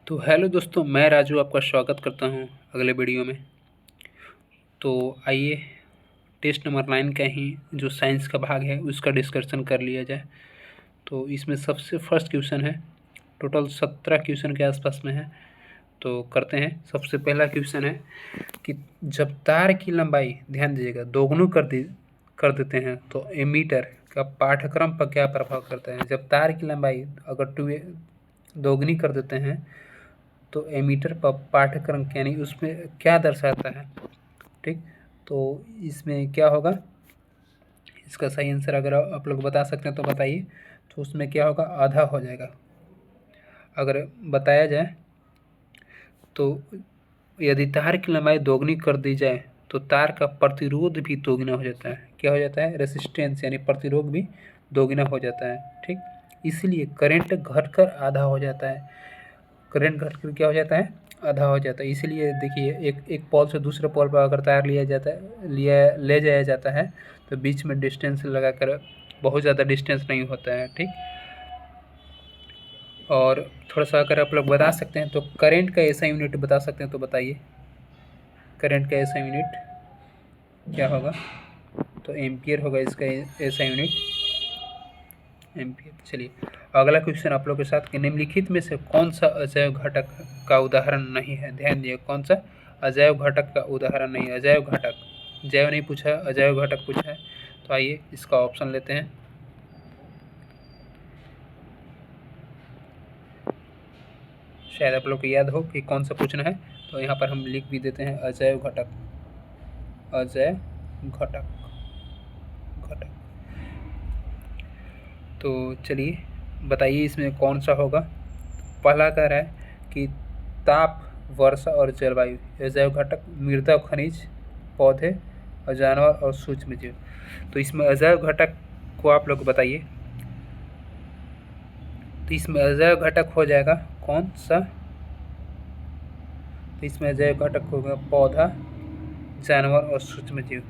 तो हेलो दोस्तों, मैं राजू आपका स्वागत करता हूं अगले वीडियो में। तो आइए टेस्ट नंबर 9 का ही जो साइंस का भाग है उसका डिस्कशन कर लिया जाए। तो इसमें सबसे फर्स्ट क्वेश्चन है, टोटल 17 क्वेश्चन के आसपास में है। तो करते हैं। सबसे पहला क्वेश्चन है कि जब तार की लंबाई, ध्यान दीजिएगा, दोगुनी कर देते हैं तो एमीटर का पाठ्यक्रम पर क्या प्रभाव करता है। जब तार की लंबाई अगर दोगुनी कर देते हैं तो एमीटर पर पाठ्यक्रम यानी उसमें क्या दर्शाता है। ठीक, तो इसमें क्या होगा, इसका सही आंसर अगर आप लोग बता सकते हैं तो बताइए। तो उसमें क्या होगा, आधा हो जाएगा। अगर बताया जाए तो यदि तार की लंबाई दोगुनी कर दी जाए तो तार का प्रतिरोध भी दोगुना हो जाता है। क्या हो जाता है, रेसिस्टेंस यानी प्रतिरोध भी दोगुना हो जाता है। ठीक, इसलिए करंट घटकर आधा हो जाता है। करंट घटकर क्या हो जाता है, आधा हो जाता है। इसीलिए देखिए, एक पोल से दूसरे पोल पर अगर तार ले जाया जाता है तो बीच में डिस्टेंस लगाकर, बहुत ज़्यादा डिस्टेंस नहीं होता है। ठीक, और थोड़ा सा अगर आप लोग बता सकते हैं तो करंट का ऐसा यूनिट बता सकते हैं तो बताइए। करंट का ऐसा यूनिट क्या होगा, तो एम्पियर होगा इसका ऐसा यूनिट, एम्पियर। चलिए अगला क्वेश्चन आप लोग के साथ कि निम्नलिखित में से कौन सा अजैव घटक का उदाहरण नहीं है। ध्यान दिए, कौन सा अजैव घटक का उदाहरण नहीं है। अजैव घटक, जैव नहीं पूछा, अजैव घटक पूछा है। तो आइए इसका ऑप्शन लेते हैं। शायद आप लोग को याद हो कि कौन सा पूछना है, तो यहाँ पर हम लिख भी देते हैं अजैव घटक। अजैव घटक घटक तो चलिए बताइए इसमें कौन सा होगा। पहला कह रहा है कि ताप, वर्षा और जलवायु अजैव घटक, मृदा, खनिज, पौधे और जानवर और सूक्ष्म जीव। तो इसमें अजैव घटक को आप लोग बताइए। तो इसमें अजैव घटक हो जाएगा कौन सा, तो इसमें अजैव घटक होगा पौधा, जानवर और सूक्ष्म जीव।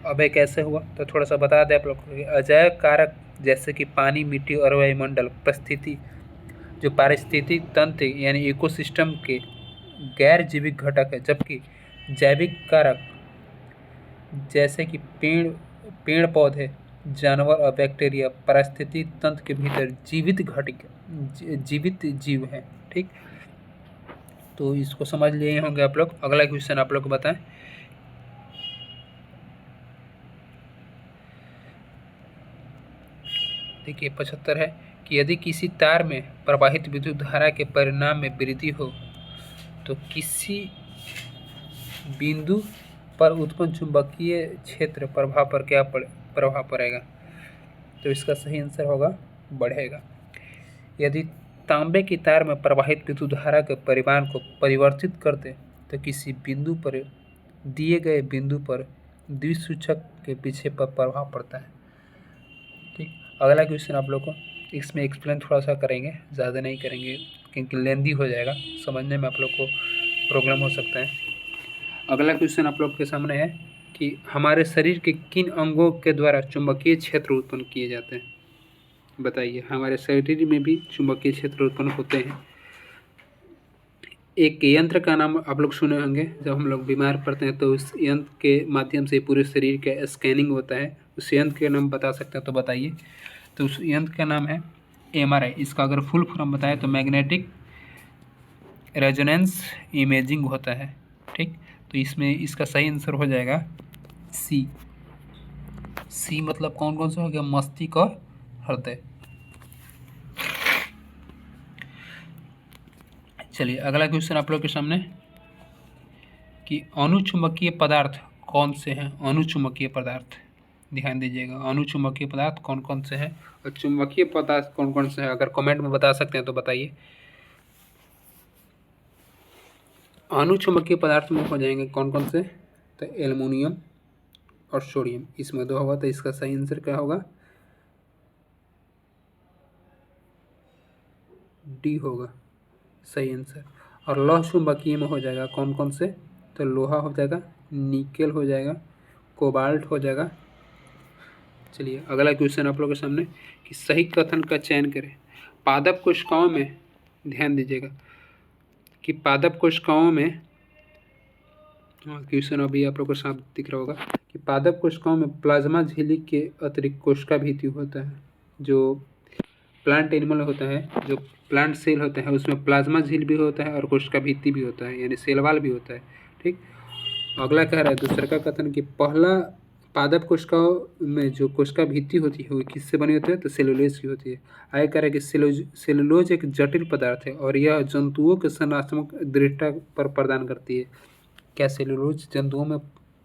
अब ये कैसे हुआ, तो थोड़ा सा बता दें आप लोग को। अजैव कारक जैसे कि पानी, मिट्टी और वायुमंडल, परिस्थिति, जो पारिस्थितिक तंत्र यानी इकोसिस्टम के गैर जैविक घटक है। जबकि जैविक कारक जैसे कि पेड़ पौधे, जानवर और बैक्टीरिया पारिस्थितिक तंत्र के भीतर जीवित जीव हैं। ठीक, तो इसको समझ लिए होंगे आप लोग। अगला क्वेश्चन आप लोग को बताएं। देखिए 75 है कि यदि किसी तार में प्रवाहित विद्युत धारा के परिणाम में वृद्धि हो तो किसी बिंदु पर उत्पन्न चुंबकीय क्षेत्र प्रभाव पर क्या प्रभाव पड़ेगा। तो इसका सही आंसर होगा बढ़ेगा। यदि तांबे की तार में प्रवाहित विद्युत धारा के परिमाण को परिवर्तित करते तो किसी बिंदु पर, दिए गए बिंदु पर द्विसूचक के पीछे पर प्रभाव पड़ता है। ठीक, अगला क्वेश्चन आप लोग को इसमें एक्सप्लेन थोड़ा सा करेंगे, ज़्यादा नहीं करेंगे क्योंकि लेंदी हो जाएगा, समझने में आप लोग को प्रॉब्लम हो सकता है। अगला क्वेश्चन आप लोग के सामने है कि हमारे शरीर के किन अंगों के द्वारा चुंबकीय क्षेत्र उत्पन्न किए जाते हैं। बताइए, हमारे शरीर में भी चुंबकीय क्षेत्र उत्पन्न होते हैं। एक यंत्र का नाम आप लोग सुने होंगे, जब हम लोग बीमार पड़ते हैं तो उस यंत्र के माध्यम से पूरे शरीर का स्कैनिंग होता है। उस यंत्र के नाम बता सकते हैं तो बताइए। तो उस यंत्र का नाम है MRI। इसका अगर फुल फॉर्म बताए तो मैग्नेटिक रेजोनेंस इमेजिंग होता है। ठीक, तो इसमें इसका सही आंसर हो जाएगा सी। सी मतलब कौन कौन सा हो गया, मस्तिष्क और हृदय। चलिए अगला क्वेश्चन आप लोग के सामने कि अणुचुंबकीय पदार्थ कौन से हैं। अणुचुंबकीय पदार्थ, ध्यान दीजिएगा, अणुचुंबकीय पदार्थ कौन कौन से हैं और चुंबकीय पदार्थ कौन कौन से हैं। अगर कमेंट में बता सकते हैं तो बताइए। अणुचुंबकीय पदार्थ में हो जाएंगे कौन कौन से, तो एल्युमिनियम और सोडियम, इसमें दो होगा। तो इसका सही आंसर क्या होगा, डी होगा सही आंसर। और लौह चुंबकीय में हो जाएगा कौन कौन से, तो लोहा हो जाएगा, निकेल हो जाएगा, कोबाल्ट हो जाएगा। चलिए अगला क्वेश्चन आप लोगों के सामने कि सही कथन का चयन करें। पादप कोशिकाओं में, ध्यान दीजिएगा, कि पादप कोशिकाओं में, क्वेश्चन अभी आप लोग को साफ दिख रहा होगा कि पादप कोशिकाओं में प्लाज्मा झिल्ली के अतिरिक्त कोशिका भित्ति होता है। जो प्लांट एनिमल होता है, जो प्लांट सेल होता है, उसमें प्लाज्मा झिल्ली भी होता है और कोशिका भित्ति भी होता है, यानी सेल वाल भी होता है। ठीक, अगला कह रहा है दूसरा का कथन कि पहला पादप कोशिकाओं में जो कोशिका भित्ति होती है वो किससे बनी होती है, तो सेलुलोज की होती है। आगे कह रहा है कि सेलुलोज एक जटिल पदार्थ है और यह जंतुओं के संरचनात्मक दृढ़ता पर प्रदान करती है। क्या सेलुलोज जंतुओं में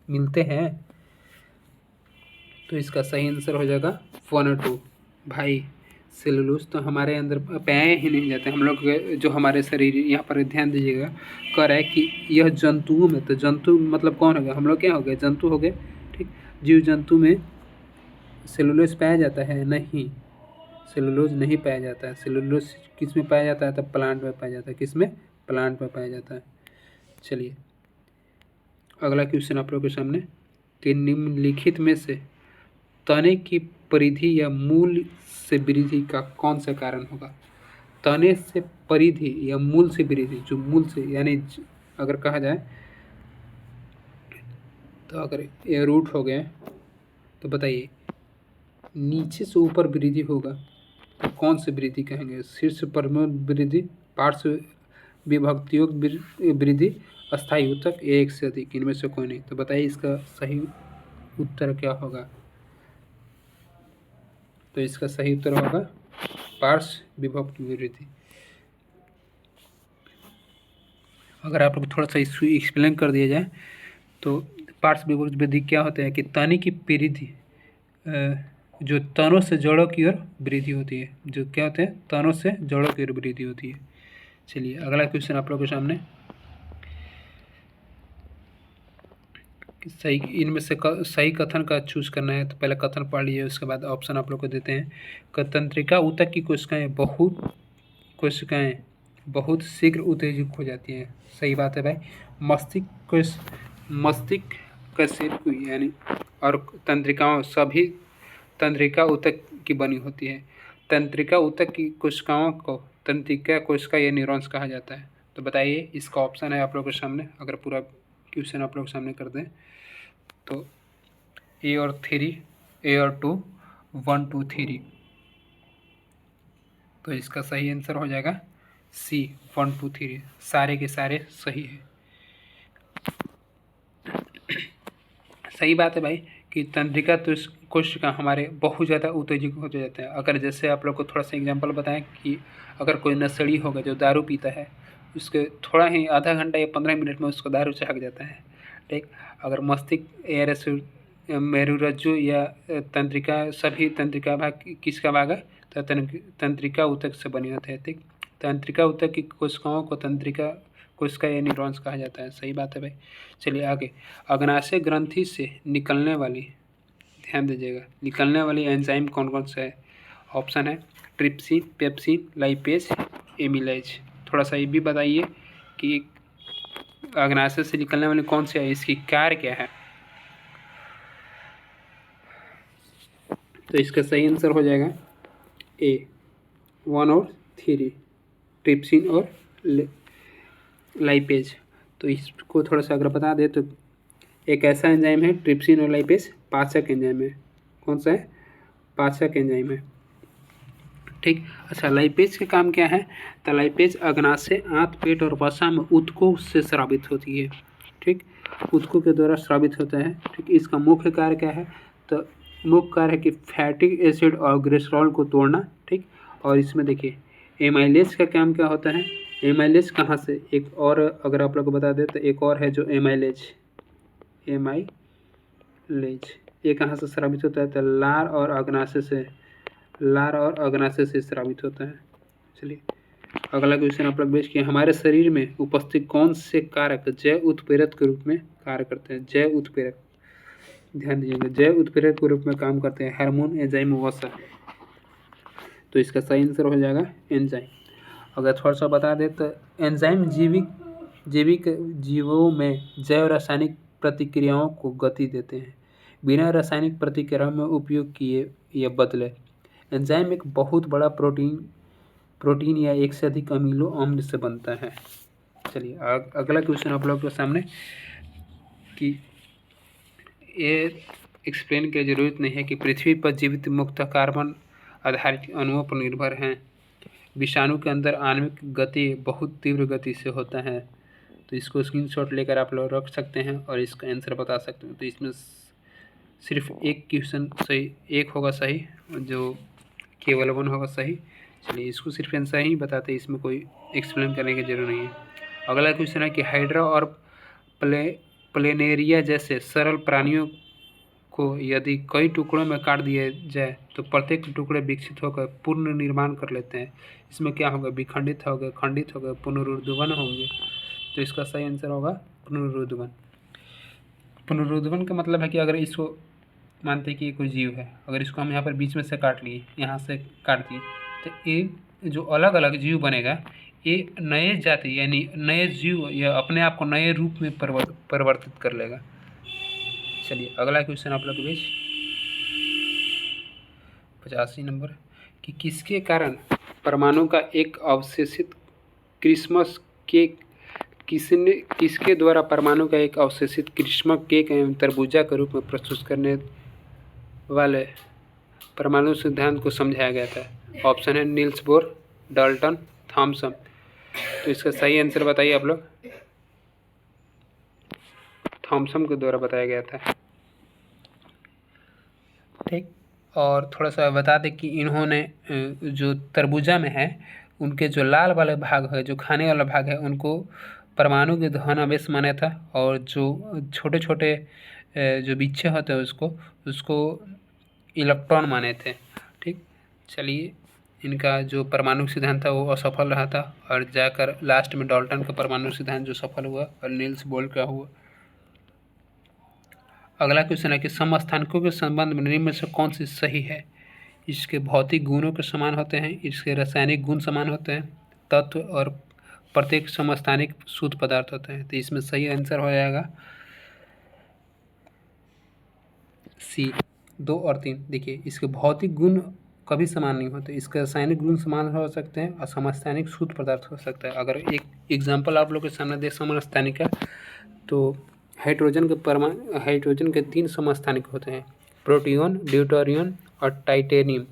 मिलते हैं? तो इसका सही आंसर हो जाएगा 1 और 2। भाई सेलुलोज तो हमारे अंदर पाए ही नहीं जाते। हम लोग जो हमारे शरीर, यहाँ पर ध्यान दीजिएगा, कह रहा है कि यह जंतुओं में, तो जंतु मतलब कौन हो गया, हम लोग क्या हो गए, जंतु हो गए। ठीक, जीव जंतु में सेलुलोज पाया जाता है? नहीं, सेलुलोज नहीं पाया जाता है। सेलुलोज किस में पाया जाता है, तो प्लांट में पाया जाता है। किस में? प्लांट में पाया जाता है। चलिए अगला क्वेश्चन आप लोग के सामने कि निम्नलिखित में से तने की परिधि या मूल से वृद्धि का कौन सा कारण होगा? तने से परिधि या मूल से वृद्धि, जो मूल से यानी अगर कहा जाए तो अगर ये रूट हो गए तो बताइए नीचे से ऊपर वृद्धि होगा तो कौन सी वृद्धि कहेंगे? शीर्ष परम वृद्धि, पार्श्व विभक्तियों वृद्धि, अस्थायी ऊतक, एक से अधिक, इनमें से कोई नहीं। तो बताइए इसका सही उत्तर क्या होगा? तो इसका सही उत्तर होगा पार्श्व विभक्ति वृद्धि। अगर आप लोग थोड़ा सा इसको एक्सप्लेन कर दिया जाए तो पार्श्व विभक्ति वृद्धि क्या होता है कि तने की परिधि, जो तनों से जड़ों की ओर वृद्धि होती है, जो क्या होते हैं, तनों से जड़ों की ओर वृद्धि होती है। चलिए अगला क्वेश्चन आप लोग के सामने, सही इनमें से सही कथन का चूज करना है। तो पहले कथन पढ़ लीजिए, उसके बाद ऑप्शन आप लोग को देते हैं। तंत्रिका ऊतक की कोशिकाएं बहुत शीघ्र उत्तेजित हो जाती हैं। सही बात है भाई। मस्तिष्क का सिर्फ यानी और तंत्रिकाओं सभी तंत्रिका ऊतक की बनी होती है। तंत्रिका ऊतक की कोशिकाओं को तंत्रिका कोशिका या न्यूरॉन्स कहा जाता है। तो बताइए इसका ऑप्शन है आप लोगों के सामने। अगर पूरा क्वेश्चन आप लोग सामने कर दें तो ए और 3, ए और 2, 1 2 3। तो इसका सही आंसर हो जाएगा सी 1 2 3। सारे के सारे सही है। सही बात है भाई कि तंत्रिका कोशिका हमारे बहुत ज़्यादा उत्तेजित हो जाते हैं। अगर जैसे आप लोग को थोड़ा सा एग्जांपल बताएं कि अगर कोई नशेड़ी होगा जो दारू पीता है, उसके थोड़ा ही आधा घंटा या 15 मिनट में उसको दारू चढ़ जाता है। ठीक, अगर मस्तिष्क मेरुरज्जु या तंत्रिका, सभी तंत्रिका भाग किसका भाग है, तो तंत्रिका ऊतक से बनी होते हैं। ठीक, तंत्रिका ऊतक की कोशिकाओं को तंत्रिका कोशिका या न्यूरॉन्स कहा जाता है। सही बात है भाई। चलिए आगे, अग्नाशय ग्रंथि से निकलने वाली, ध्यान दीजिएगा, निकलने वाली एंजाइम कौन कौन सा है? ऑप्शन है ट्रिप्सिन, पेप्सिन, लाइपेज, एमिलेज। थोड़ा सा ये भी बताइए कि अग्नाशय से निकलने वाली कौन सी है, इसकी कार्य क्या है? तो इसका सही आंसर हो जाएगा ए 1 और 3, ट्रिप्सिन और लाइपेज। तो इसको थोड़ा सा अगर बता दे तो एक ऐसा एंजाइम है ट्रिप्सिन और लाइपेज, पाचक एंजाइम है। कौन सा है? पाचक एंजाइम है। ठीक, अच्छा लाइपेज का काम क्या है? तो लाइपेज अग्नाशय, आंत, पेट और वसा में ऊतकों से स्रावित होती है। ठीक, ऊतकों के द्वारा स्रावित होता है। ठीक, इसका मुख्य कार्य क्या है? तो मुख्य कार्य है कि फैटी एसिड और ग्लिसरॉल को तोड़ना। ठीक, और इसमें देखिए एमाइलेज का काम क्या होता है? एमाइलेज कहाँ से, एक और अगर आप लोग को बता दें तो एक और है जो एमाइलेज, ये कहाँ से स्रावित होता है? तो लार और अग्नाशय से स्रावित होता है। चलिए अगला क्वेश्चन आप लोग पेश किए, हमारे शरीर में उपस्थित कौन से कारक जैव उत्प्रेरक के रूप में कार्य करते हैं? जैव उत्प्रेरक, ध्यान दीजिएगा, जैव उत्प्रेरक के रूप में काम करते हैं हार्मोन, एंजाइम, वसा। तो इसका सही आंसर हो जाएगा एंजाइम। अगर थोड़ा सा बता दें तो एंजाइम जैविक जीवों में जैव रासायनिक प्रतिक्रियाओं को गति देते हैं, बिना रासायनिक प्रतिक्रियाओं में उपयोग किए या बदले। एंजाइम एक बहुत बड़ा प्रोटीन या एक से अधिक अमीनो अम्ल से बनता है। चलिए अगला क्वेश्चन आप लोग के सामने कि ये एक्सप्लेन की जरूरत नहीं है कि पृथ्वी पर जीवित मुख्यतः कार्बन आधारित अणुओं पर निर्भर हैं। विषाणु के अंदर आणविक गति बहुत तीव्र गति से होता है। तो इसको स्क्रीनशॉट लेकर आप लोग रख सकते हैं और इसका आंसर बता सकते हैं। तो इसमें सिर्फ एक क्वेश्चन सही, एक होगा सही, जो केवल 1 होगा सही। चलिए इसको सिर्फ आंसर ही बताते हैं, इसमें कोई एक्सप्लेन करने की जरूरत नहीं है। अगला क्वेश्चन है कि हाइड्रा और प्लेनेरिया जैसे सरल प्राणियों को यदि कई टुकड़ों में काट दिया जाए तो प्रत्येक टुकड़े विकसित होकर पूर्ण निर्माण कर लेते हैं। इसमें क्या होगा, विखंडित हो गए, खंडित हो गए, पुनरुत्थान होंगे। तो इसका सही आंसर होगा पुनरुत्थान। पुनरुत्थान का मतलब है कि अगर इसको मानते हैं कि कोई जीव है, अगर इसको हम यहाँ पर बीच में से काट लिए, यहाँ से काट दिए, तो ये जो अलग अलग जीव बनेगा ये नए जाति यानी नए जीव या अपने आप को नए रूप में परिवर्तित कर लेगा। चलिए अगला क्वेश्चन आप लोग के बीच 85 नंबर कि किसके कारण परमाणु का एक अवशेषित क्रिसमस केक किसके द्वारा परमाणु का एक अवशेषित क्रिसमस केक एवं तरबूजा के रूप में प्रस्तुत करने वाले परमाणु सिद्धांत को समझाया गया था। ऑप्शन है नील्स बोर, डाल्टन, थॉमसन। तो इसका सही आंसर बताइए आप लोग। थॉमसन के द्वारा बताया गया था। ठीक, और थोड़ा सा बता दें कि इन्होंने जो तरबूजा में है उनके जो लाल वाले भाग है, जो खाने वाला भाग है, उनको परमाणु के धन आवेश माना था, और जो छोटे छोटे जो बिच्छे होते हैं उसको इलेक्ट्रॉन माने थे। ठीक, चलिए इनका जो परमाणु सिद्धांत था वो असफल रहा था, और जाकर लास्ट में डाल्टन का परमाणु सिद्धांत जो सफल हुआ और नील्स बोर का हुआ। अगला क्वेश्चन है कि समस्थानिकों के संबंध में निम्न में से कौन सी सही है। इसके भौतिक गुणों के समान होते हैं, इसके रासायनिक गुण समान होते हैं, तत्व और प्रत्येक समस्थानिक शुद्ध पदार्थ होते हैं। तो इसमें सही आंसर हो जाएगा सी, 2 और 3। देखिए इसके भौतिक गुण कभी समान नहीं होते, इसके रासायनिक गुण समान हो सकते हैं और समस्थानिक शुद्ध पदार्थ हो सकता है। अगर एक एग्जाम्पल आप लोग के सामने दे समस्थानिक का, तो हाइड्रोजन के 3 समस्थानिक होते हैं, प्रोटियन, ड्यूटेरियम और टाइटेनियम।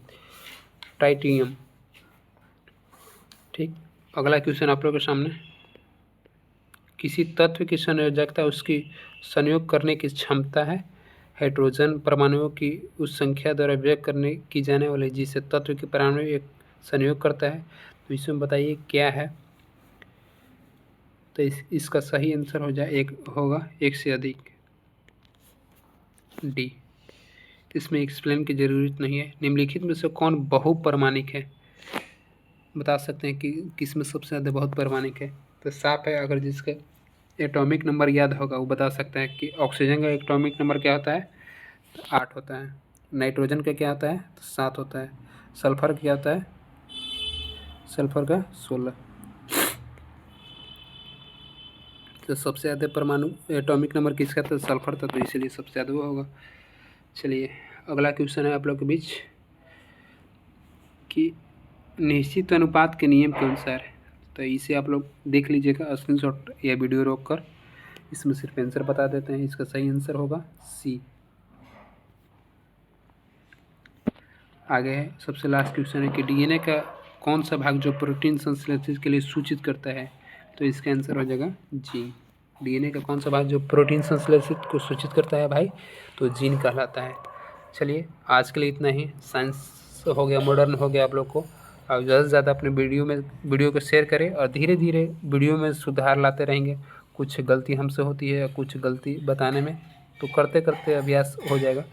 ठीक, अगला क्वेश्चन आप लोग के सामने, किसी तत्व की संयोजकता उसकी संयोग करने की क्षमता है हाइड्रोजन परमाणुओं की उस संख्या द्वारा व्यक्त करने की जाने वाली जिसे तत्व के परमाणु एक संयोग करता है। तो इसमें बताइए क्या है। तो इसका सही आंसर हो जाए एक से अधिक, डी। इसमें एक्सप्लेन की ज़रूरत नहीं है। निम्नलिखित में से कौन बहुपरमाणिक है, बता सकते हैं कि किस में सबसे ज़्यादा बहुपरमाणिक है। तो साफ है, अगर जिसके एटॉमिक नंबर याद होगा वो बता सकता है कि ऑक्सीजन का एटॉमिक नंबर क्या होता है, तो 8 होता है। नाइट्रोजन का क्या होता है, तो 7 होता है। सल्फर क्या होता है, सल्फर का 16। तो सबसे ज़्यादा परमाणु एटॉमिक नंबर किसका था, सल्फर था, तो इसीलिए सबसे ज़्यादा वो होगा। चलिए अगला क्वेश्चन है आप लोग के बीच कि निश्चित अनुपात के नियम के अनुसार, तो इसे आप लोग देख लीजिएगा स्क्रीनशॉट या वीडियो रोक कर। इसमें सिर्फ आंसर बता देते हैं। इसका सही आंसर होगा सी। आगे है सबसे लास्ट क्वेश्चन है कि डीएनए का कौन सा भाग जो प्रोटीन संश्लेषण के लिए सूचित करता है। तो इसका आंसर हो जाएगा जीन। डीएनए का कौन सा भाग जो प्रोटीन संश्लेषण को सूचित करता है भाई, तो जीन कहलाता है। चलिए आज के लिए इतना ही। साइंस हो गया, मॉडर्न हो गया आप लोग को। और ज़्यादा से ज़्यादा अपने वीडियो को शेयर करें और धीरे धीरे वीडियो में सुधार लाते रहेंगे। कुछ गलती हमसे होती है या कुछ गलती बताने में, तो करते करते अभ्यास हो जाएगा।